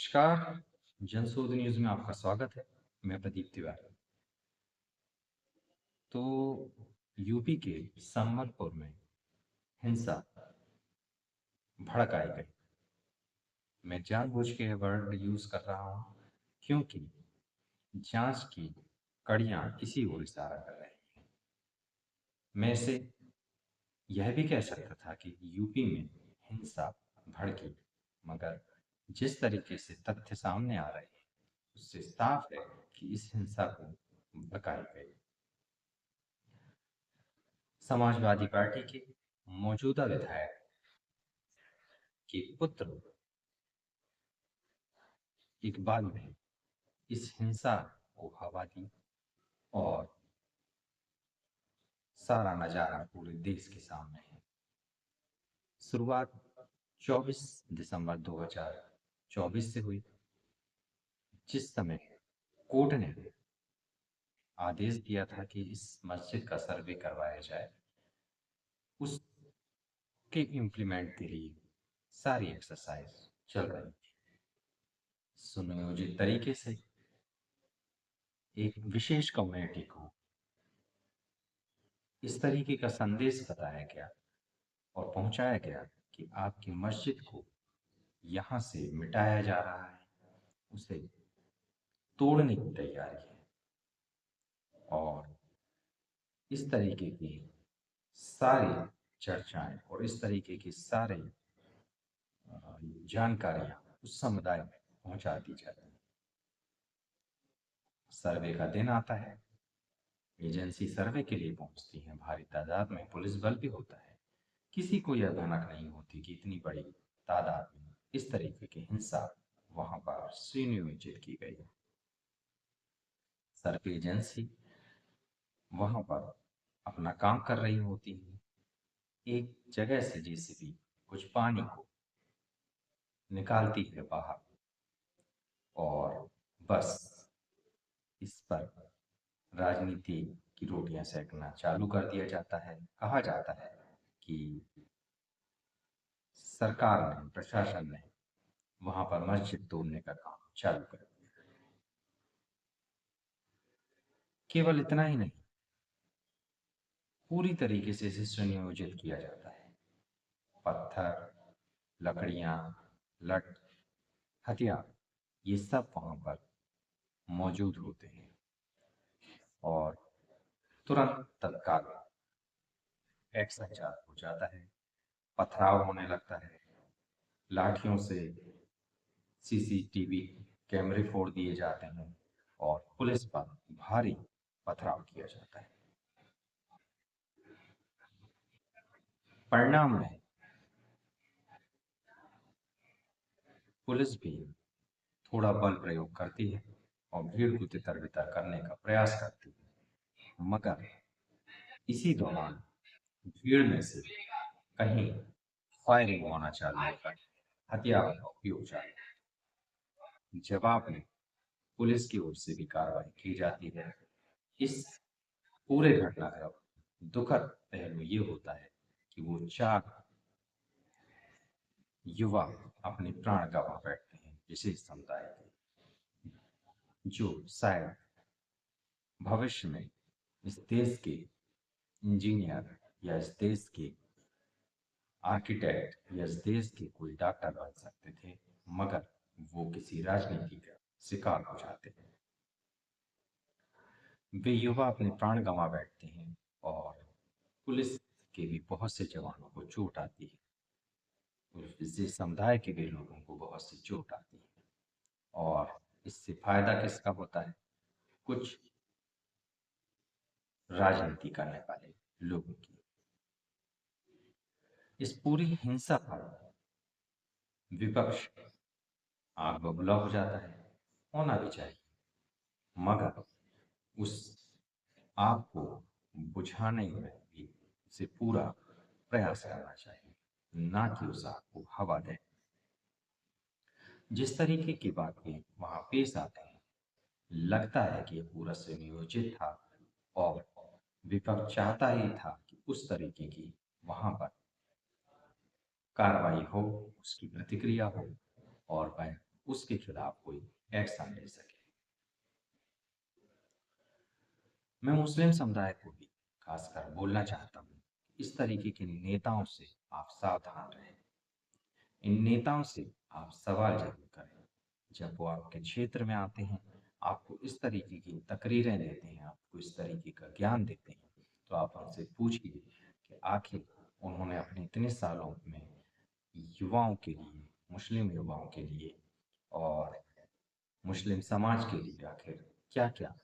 नमस्कार। जनशोध न्यूज़ में आपका स्वागत है। मैं प्रदीप तिवारी। तो यूपी के संबलपुर में हिंसा भड़काई गई। मैं जानबूझ के वर्ड यूज़ कर रहा हूँ क्योंकि जांच की कड़ियाँ इसी ओर इशारा कर रही हैं। मैं इसे यह भी कह सकता था कि यूपी में हिंसा भड़की, मगर जिस तरीके से तथ्य सामने आ रहे हैं उससे साफ है कि इस हिंसा को भड़काई गई। समाजवादी पार्टी के मौजूदा विधायक के पुत्र इकबाल ने इस हिंसा को हवा दी और सारा नजारा पूरे देश के सामने है। शुरुआत 24 दिसंबर 2024 से हुई, जिस समय कोर्ट ने आदेश दिया था कि इस मस्जिद का सर्वे करवाया जाए। उसके इम्प्लीमेंट के लिए सारी एक्सरसाइज चल रही थी सुनियोजित तरीके से। एक विशेष कम्युनिटी को इस तरीके का संदेश बताया गया और पहुंचाया गया कि आपकी मस्जिद को यहाँ से मिटाया जा रहा है, उसे तोड़ने की तैयारी है। और इस तरीके की सारी चर्चाएं और इस तरीके की सारी जानकारियां उस समुदाय में पहुंचा दी जाती हैं। सर्वे का दिन आता है, एजेंसी सर्वे के लिए पहुंचती है, भारी तादाद में पुलिस बल भी होता है। किसी को यह भनक नहीं होती कि इतनी बड़ी तादाद में इस तरीके की हिंसा वहां पर सुनियोजित की गई है। सर्वे एजेंसी वहां पर अपना काम कर रही होती है। एक जगह से जेसीबी कुछ पानी को निकालती है बाहर और बस इस पर राजनीति की रोटियां सेकना चालू कर दिया जाता है। कहा जाता है कि सरकार ने, प्रशासन ने वहां पर मस्जिद तोड़ने का काम चालू कर दिया। केवल इतना ही नहीं, पूरी तरीके से इसे सुनियोजित किया जाता है। पत्थर, लकड़ियां, लठ, हथियार, ये सब वहां पर मौजूद होते हैं और तुरंत तत्काल एक्शन चालू हो जाता है। पथराव होने लगता है, लाठियों से सीसीटीवी कैमरे फोड़ दिए जाते हैं और पुलिस पर भारी पथराव किया जाता है। परिणाम में पुलिस भी थोड़ा बल प्रयोग करती है और भीड़ को तितर बितर करने का प्रयास करती है, मगर इसी दौरान भीड़ में से कहीं फायरिंग होना चालू होता है, हथियार का उपयोग चालू होता है। जवाब में पुलिस की ओर से भी कार्रवाई की जाती है। इस पूरे घटना का दुखद पहलू ये होता है कि वो चार युवा अपने प्राण गंवा बैठते हैं विशेष समुदाय के, जो शायद भविष्य में इस देश के इंजीनियर या इस देश के आर्किटेक्ट या इस देश के कोई डॉक्टर बन सकते थे, मगर वो किसी राजनीति का शिकार हो जाते हैं। वे युवा अपने प्राण गंवा बैठते हैं और पुलिस के भी बहुत से जवानों को चोट आती है, उस विशेष समुदाय के भी लोगों को बहुत सी चोट आती है। और इससे फायदा किसका होता है? कुछ राजनीति करने वाले लोगों की। इस पूरी हिंसा पर विपक्ष आग बबूला हो जाता है, होना भी चाहिए, मगर उस आग को बुझाने में भी उसे पूरा प्रयास करना चाहिए, ना कि उस आग को हवा दें। जिस तरीके की बातें वहां पेश आती हैं, लगता है कि यह पूरा सुनियोजित था और विपक्ष चाहता ही था कि उस तरीके की वहां पर कार्रवाई हो, उसकी प्रतिक्रिया हो और वह उसके खिलाफ कोई एक्शन ले सके। मैं मुस्लिम समुदाय को भी खासकर बोलना चाहता हूँ, इस तरीके के नेताओं से आप सावधान रहें। इन नेताओं से आप सवाल जरूर करें। जब वो आपके क्षेत्र में आते हैं, आपको इस तरीके की तकरीरें देते हैं, आपको इस तरीके का ज्ञान देते हैं, तो आप उनसे पूछिए कि आखिर उन्होंने अपने इतने सालों में युवाओं के लिए, मुस्लिम युवाओं के लिए और मुस्लिम समाज के लिए आखिर क्या-क्या